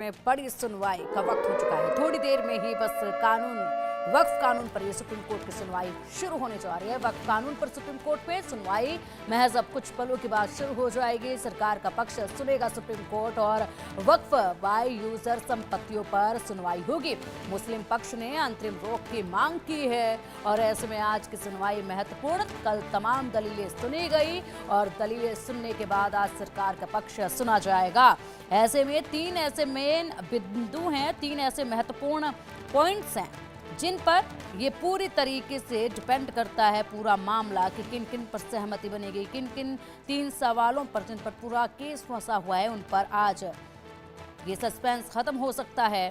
में बड़ी सुनवाई का वक्त हो चुका है। थोड़ी देर में ही बस वक्फ कानून पर ये सुप्रीम कोर्ट की सुनवाई शुरू होने जा रही है। वक्फ कानून पर सुप्रीम कोर्ट में सुनवाई महज अब कुछ पलों के बाद शुरू हो जाएगी। सरकार का पक्ष सुनेगा सुप्रीम कोर्ट और वक्फ बाय यूजर संपत्तियों पर सुनवाई होगी। मुस्लिम पक्ष ने अंतरिम रोक की मांग की है और ऐसे में आज की सुनवाई महत्वपूर्ण। कल तमाम दलीलें सुनी गई और दलीलें सुनने के बाद आज सरकार का पक्ष सुना जाएगा। ऐसे में तीन ऐसे मेन बिंदु हैं, तीन ऐसे महत्वपूर्ण पॉइंट्स हैं जिन पर ये पूरी तरीके से डिपेंड करता है पूरा मामला कि किन किन पर सहमति बनेगी, किन किन तीन सवालों पर जिन पर पूरा केस फंसा हुआ है उन पर आज ये सस्पेंस खत्म हो सकता है।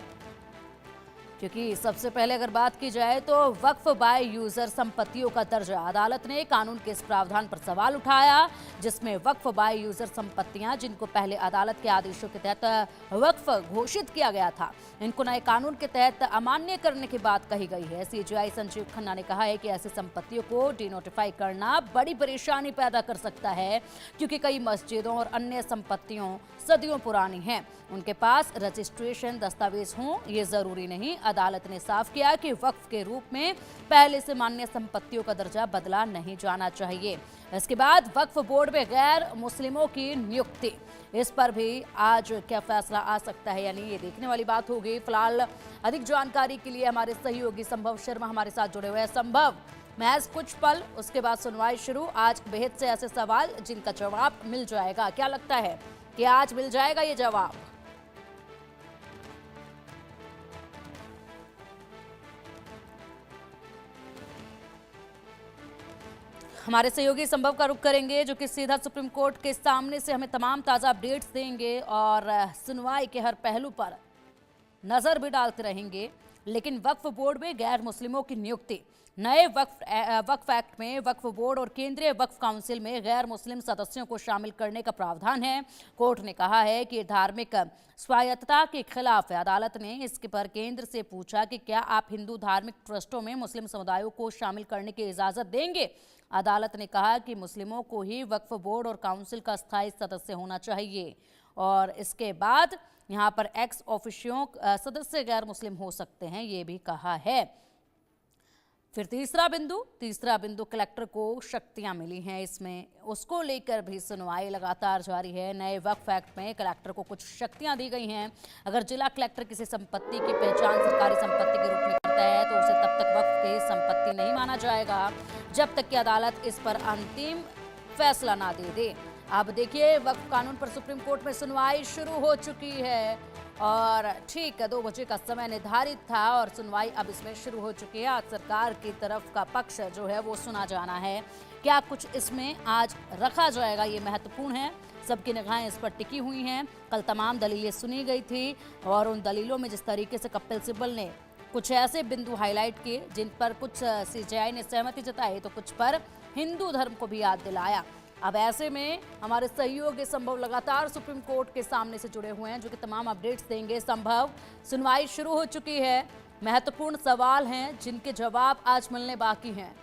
क्योंकि सबसे पहले अगर बात की जाए तो वक्फ बाय यूजर संपत्तियों का दर्जा, अदालत ने कानून के इस प्रावधान पर सवाल उठाया जिसमें वक्फ बाय यूजर संपत्तियां जिनको पहले अदालत के आदेशों के तहत वक्फ घोषित किया गया था, इनको नए कानून के तहत अमान्य करने की बात कही गई है। सीजेआई संजीव खन्ना ने कहा है कि ऐसी संपत्तियों को डिनोटिफाई करना बड़ी परेशानी पैदा कर सकता है क्योंकि कई मस्जिदों और अन्य संपत्तियों सदियों पुरानी हैं, उनके पास रजिस्ट्रेशन दस्तावेज हों ये जरूरी नहीं। अदालत ने साफ किया कि वक्फ के रूप में पहले से मान्य संपत्तियों का दर्जा बदला नहीं जाना चाहिए। इसके बाद वक्फ बोर्ड में गैर मुस्लिमों की नियुक्ति, इस पर भी आज क्या फैसला आ सकता है, यानी ये देखने वाली बात होगी। फिलहाल अधिक जानकारी के लिए हमारे सहयोगी संभव शर्मा हमारे साथ जुड़े हुए हैं। संभव, महज कुछ पल उसके बाद सुनवाई शुरू, आज बेहद से ऐसे सवाल जिनका जवाब मिल जाएगा, क्या लगता है कि आज मिल जाएगा ये जवाब? हमारे सहयोगी संभव का रुख करेंगे जो कि सीधा सुप्रीम कोर्ट के सामने से हमें तमाम ताज़ा अपडेट्स देंगे और सुनवाई के हर पहलू पर नज़र भी डालते रहेंगे। लेकिन वक्फ बोर्ड में गैर मुस्लिमों की नियुक्ति, नए वक्फ एक्ट में वक्फ बोर्ड और केंद्रीय वक्फ काउंसिल में गैर मुस्लिम सदस्यों को शामिल करने का प्रावधान है। कोर्ट ने कहा है कि धार्मिक स्वायत्तता के खिलाफ है। अदालत ने इसके पर केंद्र से पूछा कि क्या आप हिंदू धार्मिक ट्रस्टों में मुस्लिम समुदायों को शामिल करने की इजाज़त देंगे। अदालत ने कहा कि मुस्लिमों को ही वक्फ बोर्ड और काउंसिल का स्थायी सदस्य होना चाहिए और इसके बाद यहाँ पर एक्स ऑफिशियो सदस्य गैर मुस्लिम हो सकते हैं, ये भी कहा है। फिर तीसरा बिंदु कलेक्टर को शक्तियां मिली हैं, इसमें उसको लेकर भी सुनवाई लगातार जारी है। नए वक्फ एक्ट में कलेक्टर को कुछ शक्तियां दी गई हैं। अगर जिला कलेक्टर किसी संपत्ति की पहचान सरकारी संपत्ति के रूप में करता है तो उसे तब तक वक्फ की संपत्ति नहीं माना जाएगा जब तक कि अदालत इस पर अंतिम फैसला ना दे दे। अब देखिए, वक्फ कानून पर सुप्रीम कोर्ट में सुनवाई शुरू हो चुकी है और ठीक 2 बजे का समय निर्धारित था और सुनवाई अब इसमें शुरू हो चुकी है। आज सरकार की तरफ का पक्ष जो है वो सुना जाना है। क्या कुछ इसमें आज रखा जाएगा, ये महत्वपूर्ण है। सबकी निगाहें इस पर टिकी हुई हैं। कल तमाम दलीलें सुनी गई थी और उन दलीलों में जिस तरीके से कपिल सिब्बल ने कुछ ऐसे बिंदु हाईलाइट किए जिन पर कुछ सीजेआई ने सहमति जताई तो कुछ पर हिंदू धर्म को भी याद दिलाया। अब ऐसे में हमारे सहयोगी संभव लगातार सुप्रीम कोर्ट के सामने से जुड़े हुए हैं जो कि तमाम अपडेट्स देंगे। संभव, सुनवाई शुरू हो चुकी है, महत्वपूर्ण सवाल हैं जिनके जवाब आज मिलने बाकी हैं।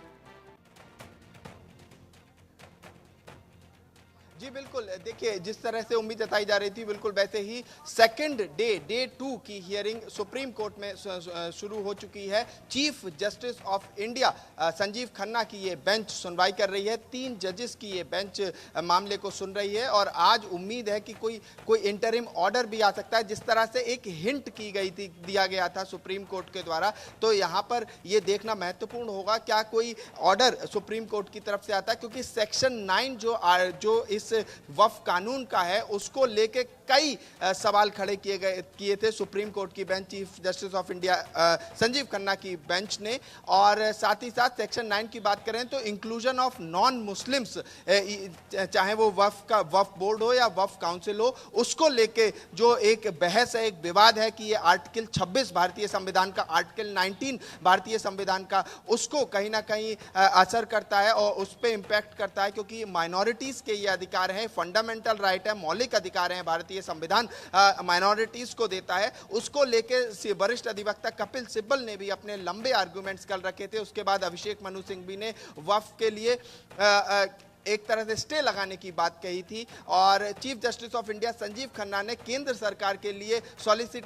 जी बिल्कुल, देखिए जिस तरह से उम्मीद जताई जा रही थी बिल्कुल वैसे ही सेकंड डे 2 की हियरिंग सुप्रीम कोर्ट में शुरू हो चुकी है। Chief justice of India Sanjeev Khanna की ये बेंच सुनवाई कर रही है। 3 जजेस की ये बेंच मामले को सुन रही है और आज उम्मीद है कि कोई इंटरिम ऑर्डर भी आ सकता है। जिस तरह से एक हिंट की गई थी, दिया गया था सुप्रीम कोर्ट के द्वारा, तो यहाँ पर ये देखना महत्वपूर्ण होगा क्या कोई ऑर्डर सुप्रीम कोर्ट की तरफ से आता है, क्योंकि सेक्शन 9 जो इस वक्फ कानून का है उसको लेके कई सवाल खड़े किए थे सुप्रीम कोर्ट की bench, chief justice of India Sanjeev Khanna की बेंच ने। और साथ ही साथ सेक्शन 9 की बात करें तो इंक्लूजन ऑफ नॉन मुस्लिम्स, चाहे वो वक्फ बोर्ड हो या वक्फ काउंसिल हो, उसको लेके जो एक बहस है, एक विवाद है कि ये आर्टिकल 26 भारतीय संविधान का, आर्टिकल 19 भारतीय संविधान का, उसको कहीं ना कहीं असर करता है और उस पर इंपैक्ट करता है, क्योंकि माइनॉरिटीज के ये अधिकार है, फंडामेंटल राइट है, मौलिक अधिकार है, भारतीय संविधान माइनॉरिटीज को देता है। उसको लेके वरिष्ठ अधिवक्ता कपिल सिब्बल ने भी अपने लंबे आर्गुमेंट्स कल रखे थे। उसके बाद अभिषेक मनु सिंघवी ने वक्फ के लिए एक तरह से स्टे लगाने की बात कही थी और chief justice of India Sanjeev Khanna ने केंद्र सरकार के लिए सॉलिसिट